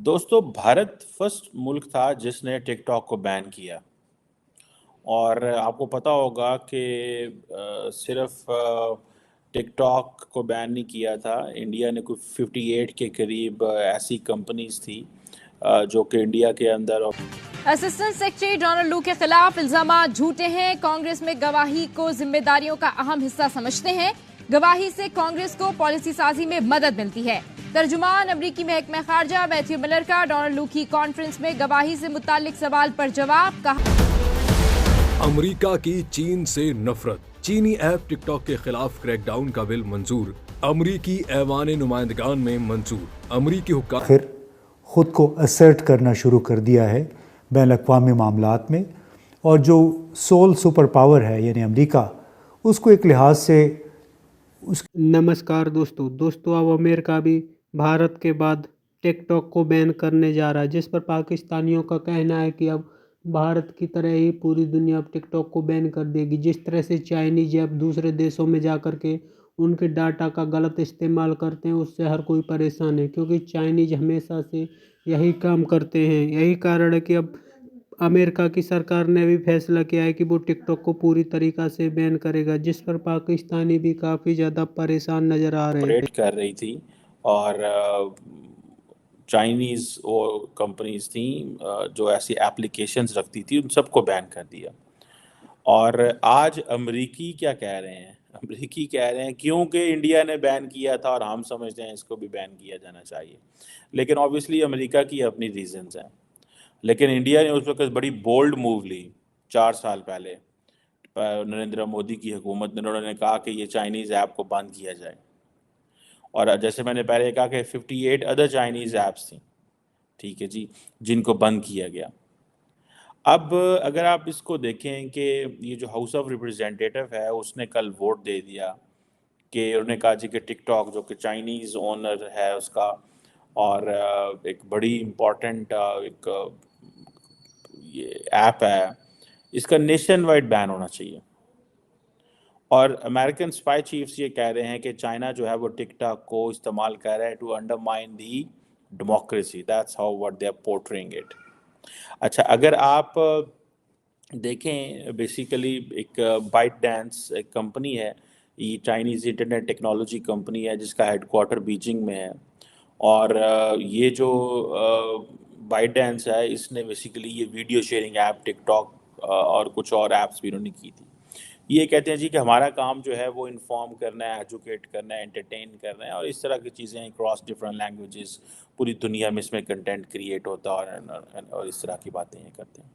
दोस्तों, भारत फर्स्ट मुल्क था जिसने टिकटॉक को बैन किया। और आपको पता होगा कि सिर्फ टिकटॉक को बैन नहीं किया था। इंडिया ने कुछ 58 के करीब ऐसी कंपनीज थी जो कि इंडिया के अंदर। असिस्टेंट सेक्रेटरी डोनाल्ड लू के खिलाफ इल्जामात झूठे हैं। कांग्रेस में गवाही को जिम्मेदारियों का अहम हिस्सा समझते हैं। गवाही से कांग्रेस को पॉलिसी साजी में मदद मिलती है। तर्जुमान अमरीकी महकमा खारजा मैथ्यू मिलर का डोनाल्ड लू की कॉन्फ्रेंस में गवाही से मुतालिक सवाल पर जवाब। कहा अमरीका की चीन से नफरत। चीनी ऐप टिकटॉक के खिलाफ क्रैकडाउन का बिल मंजूर। अमरीकी ऐवान नुमाइंदगान में मंजूर। अमरीकी हुक्काम फिर खुद को असर्ट करना शुरू कर दिया है बैन अक़वामी मामलात में, और जो सोल सुपर पावर है यानी अमेरिका, उसको एक लिहाज से नमस्कार दोस्तों, अब अमेरिका भी भारत के बाद टिकटॉक को बैन करने जा रहा है, जिस पर पाकिस्तानियों का कहना है कि अब भारत की तरह ही पूरी दुनिया अब टिकटॉक को बैन कर देगी। जिस तरह से चाइनीज ऐप दूसरे देशों में जा कर के उनके डाटा का गलत इस्तेमाल करते हैं, उससे हर कोई परेशान है, क्योंकि चाइनीज हमेशा से यही काम करते हैं। यही कारण है कि अब अमेरिका की सरकार ने भी फैसला किया है कि वो टिकटॉक को पूरी तरीक़ा से बैन करेगा, जिस पर पाकिस्तानी भी काफ़ी ज़्यादा परेशान नज़र आ रहे हैं। ऑपरेट कर रही थी और चाइनीज़ वो कंपनीज थी जो ऐसी एप्लीकेशंस रखती थी, उन सबको बैन कर दिया। और आज अमरीकी क्या कह रहे हैं? अमरीकी कह रहे हैं क्योंकि इंडिया ने बैन किया था और हम समझते हैं इसको भी बैन किया जाना चाहिए। लेकिन ऑब्वियसली अमेरिका की अपनी रीजंस हैं। लेकिन इंडिया ने उस वक्त बड़ी बोल्ड मूव ली 4 साल पहले। नरेंद्र मोदी की हुकूमत ने, उन्होंने कहा कि ये चाइनीज़ ऐप को बंद किया जाए। और जैसे मैंने पहले कहा कि 58 अदर चाइनीज़ ऐप्स थी, ठीक है जी, जिनको बंद किया गया। अब अगर आप इसको देखें कि ये जो हाउस ऑफ रिप्रेजेंटेटिव है उसने कल वोट दे दिया कि उन्होंने कहा जी कि टिकटॉक जो कि चाइनीज़ ओनर है उसका, और एक बड़ी इम्पोर्टेंट एक ये ऐप है, इसका नेशन वाइड बैन होना चाहिए। और अमेरिकन स्पाई चीफ्स ये कह रहे हैं कि चाइना जो है वो टिकटॉक को इस्तेमाल कर रहा है to undermine the democracy. That's how what they are portraying it. अच्छा, अगर आप देखें, बेसिकली एक बाइट डांस एक कंपनी है, ये चाइनीज़ इंटरनेट टेक्नोलॉजी कंपनी है जिसका हेडक्वार्टर बीजिंग में है। और ये जो बाइट डांस है, इसने बेसिकली ये वीडियो शेयरिंग ऐप टिकटॉक और कुछ और ऐप्स भी इन्होंने की थी। ये कहते हैं जी कि हमारा काम जो है वो इन्फॉर्म करना है, एजुकेट करना है, एंटरटेन करना है, और इस तरह की चीज़ें क्रॉस डिफरेंट लैंग्वेजेस पूरी दुनिया में इसमें कंटेंट क्रिएट होता है और इस तरह की बातें ये करते हैं।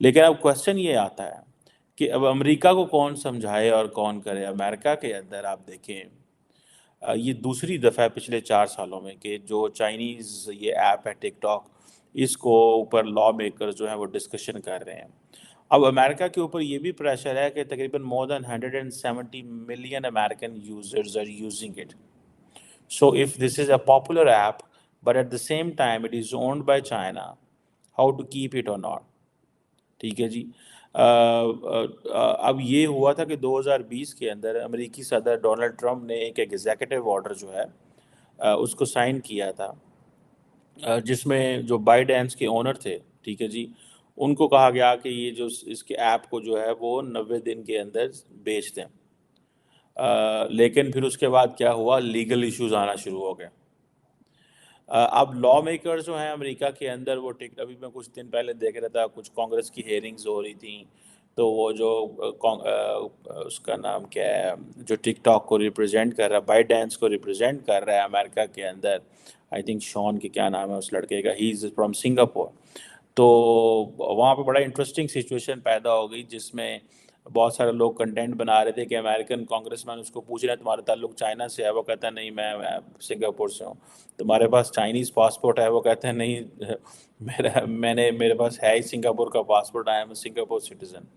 लेकिन अब क्वेश्चन ये आता है कि अब अमेरिका को कौन समझाए और कौन करे। अमेरिका के अंदर आप देखें, ये दूसरी दफ़ा पिछले 4 सालों में कि जो चाइनीज़ ये ऐप है टिकटॉक, इसको ऊपर लॉ मेकर जो है वो डिस्कशन कर रहे हैं। अब अमेरिका के ऊपर ये भी प्रेशर है कि तकरीबन मोर देन 170 मिलियन American users are using it. So if this is a popular app but at the same time it is owned by China, how to keep it or not? ठीक है जी। अब ये हुआ था कि 2020 के अंदर अमेरिकी सदर डोनाल्ड ट्रंप ने एक एग्जीक्यूटिव ऑर्डर जो है उसको साइन किया था, जिसमें जो बाइडेंस के ओनर थे, ठीक है जी, उनको कहा गया कि ये जो इसके ऐप को जो है वो 90 दिन के अंदर बेच दें। लेकिन फिर उसके बाद क्या हुआ, लीगल इश्यूज आना शुरू हो गए। अब लॉ मेकर जो हैं अमेरिका के अंदर वो अभी मैं कुछ दिन पहले देख रहा था, कुछ कांग्रेस की हेयरिंग्स हो रही थी, तो वो जो उसका नाम क्या है, जो टिकटॉक को रिप्रेजेंट कर रहा है, बाइडेंस को रिप्रेजेंट कर रहा है अमेरिका के अंदर, आई थिंक शॉन के क्या नाम है उस लड़के का, ही इज़ फ्रॉम सिंगापुर। तो वहाँ पे बड़ा इंटरेस्टिंग सिचुएशन पैदा हो गई, जिसमें बहुत सारे लोग कंटेंट बना रहे थे कि अमेरिकन कांग्रेसमैन उसको पूछ रहे हैं तुम्हारा ताल्लुक चाइना से है, वो कहता है नहीं मैं सिंगापुर से हूँ। तुम्हारे पास चाइनीज़ पासपोर्ट है, वो कहते हैं नहीं मेरे पास है ही सिंगापुर का passport, I am a Singapore citizen.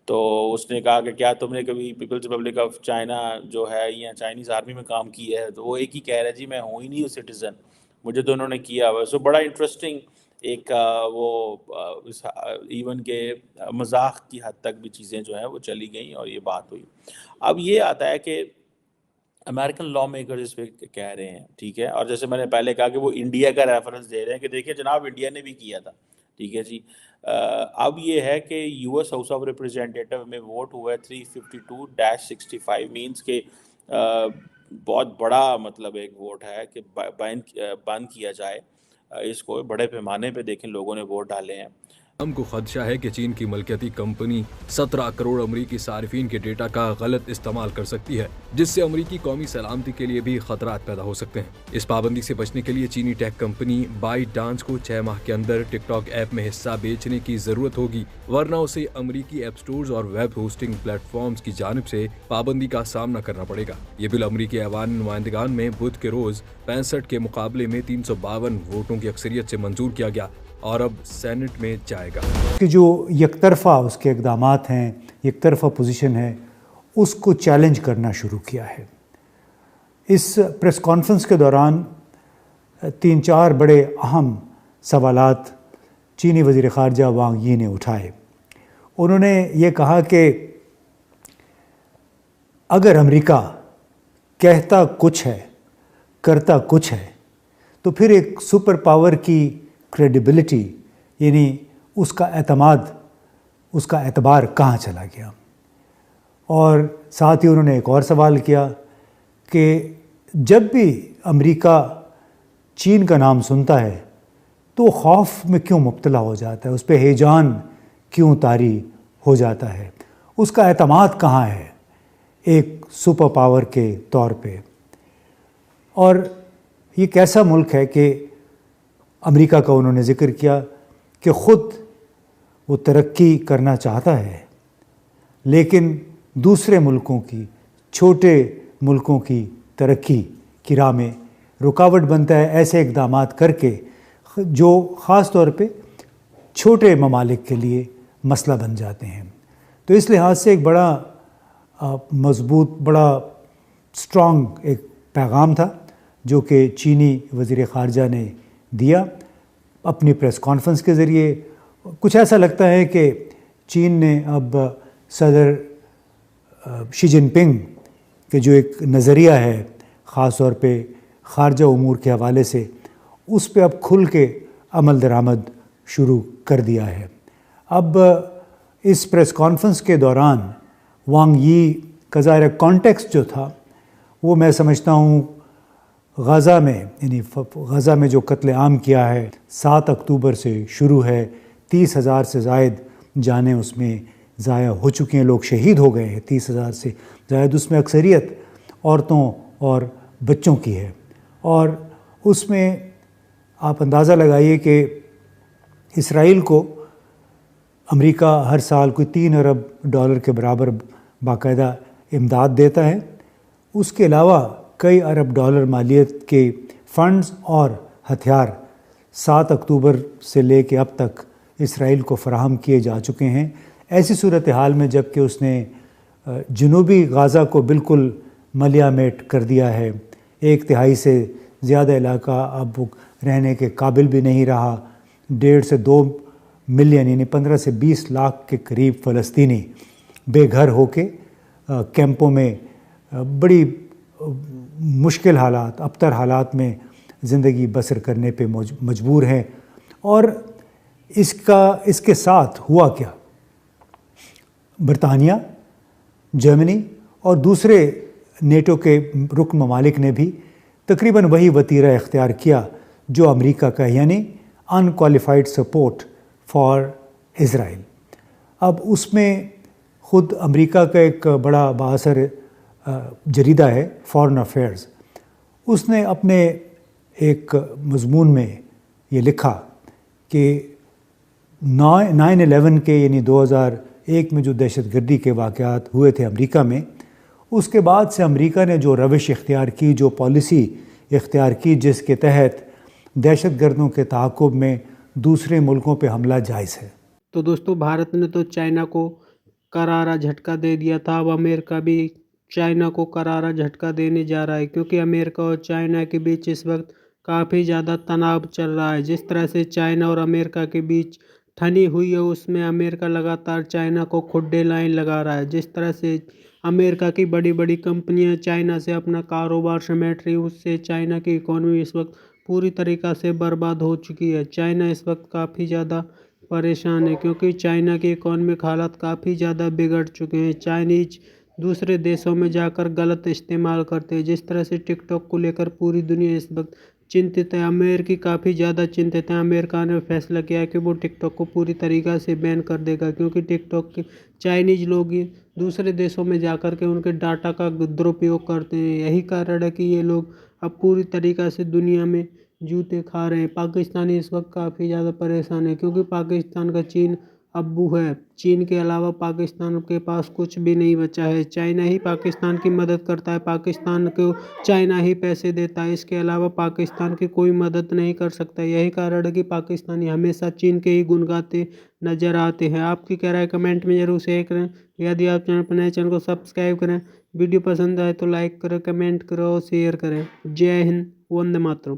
तो उसने कहा कि क्या तुमने कभी पीपल्स रिपब्लिक ऑफ चाइना जो है या चाइनीज़ आर्मी में काम किया है? तो वो एक ही कह रहा है जी मैं हूँ ही नहीं हूँ सिटीज़न, मुझे तो उन्होंने किया हुआ। सो बड़ा इंटरेस्टिंग एक इवन के मजाक की हद तक भी चीज़ें जो हैं वो चली गई और ये बात हुई। अब ये आता है कि امریکن لا میکرز اس پہ کہہ رہے ہیں، ٹھیک ہے، اور جیسے میں نے پہلے کہا کہ وہ انڈیا کا ریفرنس دے رہے ہیں کہ دیکھیے جناب انڈیا نے بھی کیا تھا، ٹھیک ہے جی۔ اب یہ ہے کہ U S house of representative میں ووٹ ہوا ہے 352-65، مینس کہ بہت بڑا مطلب ایک ووٹ ہے کہ بند کیا جائے اس کو۔ بڑے پیمانے پہ دیکھیں لوگوں نے ووٹ ڈالے ہیں۔ ہم کو خدشہ ہے کہ چین کی ملکیتی کمپنی 17 کروڑ امریکی صارفین کے ڈیٹا کا غلط استعمال کر سکتی ہے، جس سے امریکی قومی سلامتی کے لیے بھی خطرات پیدا ہو سکتے ہیں۔ اس پابندی سے بچنے کے لیے چینی ٹیک کمپنی بائٹ ڈانس کو 6 ماہ کے اندر ٹک ٹاک ایپ میں حصہ بیچنے کی ضرورت ہوگی، ورنہ اسے امریکی ایپ سٹورز اور ویب ہوسٹنگ پلیٹ فارمز کی جانب سے پابندی کا سامنا کرنا پڑے گا۔ یہ بل امریکی ایوان نمائندگان میں بدھ کے روز 65 کے مقابلے میں 352 ووٹوں کی اکثریت سے منظور کیا گیا اور اب سینٹ میں جائے گا۔ کہ جو یک طرفہ اس کے اقدامات ہیں، یک طرفہ پوزیشن ہے، اس کو چیلنج کرنا شروع کیا ہے۔ اس پریس کانفرنس کے دوران 3-4 بڑے اہم سوالات چینی وزیر خارجہ وانگ یی نے اٹھائے۔ انہوں نے یہ کہا کہ اگر امریکہ کہتا کچھ ہے، کرتا کچھ ہے، تو پھر ایک سپر پاور کی کریڈیبلٹی یعنی اس کا اعتماد، اس کا اعتبار کہاں چلا گیا۔ اور ساتھ ہی انہوں نے ایک اور سوال کیا کہ جب بھی امریکہ چین کا نام سنتا ہے تو خوف میں کیوں مبتلا ہو جاتا ہے، اس پہ ہیجان کیوں طاری ہو جاتا ہے، اس کا اعتماد کہاں ہے ایک سپر پاور کے طور پہ۔ اور یہ کیسا ملک ہے کہ امریکہ کا انہوں نے ذکر کیا کہ خود وہ ترقی کرنا چاہتا ہے، لیکن دوسرے ملکوں کی، چھوٹے ملکوں کی ترقی کی راہ میں رکاوٹ بنتا ہے ایسے اقدامات کر کے جو خاص طور پہ چھوٹے ممالک کے لیے مسئلہ بن جاتے ہیں۔ تو اس لحاظ سے ایک بڑا مضبوط، بڑا اسٹرانگ ایک پیغام تھا جو کہ چینی وزیر خارجہ نے دیا اپنی پریس کانفرنس کے ذریعے۔ کچھ ایسا لگتا ہے کہ چین نے اب صدر شی جن پنگ کے جو ایک نظریہ ہے خاص طور پہ خارجہ امور کے حوالے سے، اس پہ اب کھل کے عمل درآمد شروع کر دیا ہے۔ اب اس پریس کانفرنس کے دوران وانگ یی کا ظاہر کانٹیکسٹ جو تھا وہ میں سمجھتا ہوں غزہ میں، یعنی غزہ میں جو قتل عام کیا ہے 7 اکتوبر سے شروع ہے، 30,000 سے زائد جانیں اس میں ضائع ہو چکی ہیں، لوگ شہید ہو گئے ہیں 30,000 سے زائد، اس میں اکثریت عورتوں اور بچوں کی ہے۔ اور اس میں آپ اندازہ لگائیے کہ اسرائیل کو امریکہ ہر سال کوئی $3 ارب کے برابر باقاعدہ امداد دیتا ہے، اس کے علاوہ کئی ارب ڈالر مالیت کے فنڈز اور ہتھیار 7 اکتوبر سے لے کے اب تک اسرائیل کو فراہم کیے جا چکے ہیں۔ ایسی صورتحال میں جب کہ اس نے جنوبی غزہ کو بالکل ملیا میٹ کر دیا ہے، 1/3 سے زیادہ علاقہ اب رہنے کے قابل بھی نہیں رہا، 1.5 سے 2 ملین یعنی 15 سے 20 لاکھ کے قریب فلسطینی بے گھر ہو کے کیمپوں میں بڑی مشکل حالات، ابتر حالات میں زندگی بسر کرنے پہ مجبور ہیں۔ اور اس کے ساتھ ہوا کیا، برطانیہ، جرمنی اور دوسرے نیٹو کے رکن ممالک نے بھی تقریباً وہی وتیرہ اختیار کیا جو امریکہ کا، یعنی ان کوالیفائڈ سپورٹ فار اسرائیل۔ اب اس میں خود امریکہ کا ایک بڑا بااثر جریدہ ہے فارن افیئرز، اس نے اپنے ایک مضمون میں یہ لکھا کہ 9/11 کے یعنی 2001 میں جو دہشت گردی کے واقعات ہوئے تھے امریکہ میں، اس کے بعد سے امریکہ نے جو روش اختیار کی، جو پالیسی اختیار کی جس کے تحت دہشت گردوں کے تعاقب میں دوسرے ملکوں پہ حملہ جائز ہے۔ تو دوستو بھارت نے تو چائنا کو کرارا جھٹکا دے دیا تھا، اب امریکہ بھی چائنا کو کرارا جھٹکا دینے جا رہا ہے، کیونکہ امریکہ اور چائنا کے بیچ اس وقت کافی زیادہ تناؤ چل رہا ہے۔ جس طرح سے چائنا اور امریکہ کے بیچ ٹھنی ہوئی ہے، اس میں امریکہ لگاتار چائنا کو کھڈے لائن لگا رہا ہے۔ جس طرح سے अमेरिका की बड़ी बड़ी कंपनियां चाइना से अपना कारोबार समेट रही, उससे चाइना की इकोनॉमी इस वक्त पूरी तरीक़ा से बर्बाद हो चुकी है। चाइना इस वक्त काफ़ी ज़्यादा परेशान है क्योंकि चाइना की इकोनॉमिक हालात काफ़ी ज़्यादा बिगड़ चुके हैं। चाइनीज दूसरे देशों में जाकर गलत इस्तेमाल करते हैं। जिस तरह से टिकटॉक को लेकर पूरी दुनिया इस वक्त चिंतित है, अमेरिकी काफ़ी ज़्यादा चिंतित है। अमेरिका ने फैसला किया है कि वो टिकटॉक को पूरी तरीक़ा से बैन कर देगा क्योंकि टिकटॉक के चाइनीज लोग ही दूसरे देशों में जाकर के उनके डाटा का दुरुपयोग करते हैं। यही कारण है कि ये लोग अब पूरी तरीक़ा से दुनिया में जूते खा रहे हैं। पाकिस्तानी इस वक्त काफ़ी ज़्यादा परेशान है क्योंकि पाकिस्तान का चीन अब्बू है। चीन के अलावा पाकिस्तान के पास कुछ भी नहीं बचा है। चाइना ही पाकिस्तान की मदद करता है, पाकिस्तान को चाइना ही पैसे देता है, इसके अलावा पाकिस्तान की कोई मदद नहीं कर सकता। यही कारण है कि पाकिस्तानी हमेशा चीन के ही गुण गाते नज़र आते हैं। आपकी क्या राय कमेंट में ज़रूर शेयर करें। यदि आप चैनल पर नए, चैनल को सब्सक्राइब करें। वीडियो पसंद आए तो लाइक करें, कमेंट करें और शेयर करें। जय हिंद, वंदे मातरम।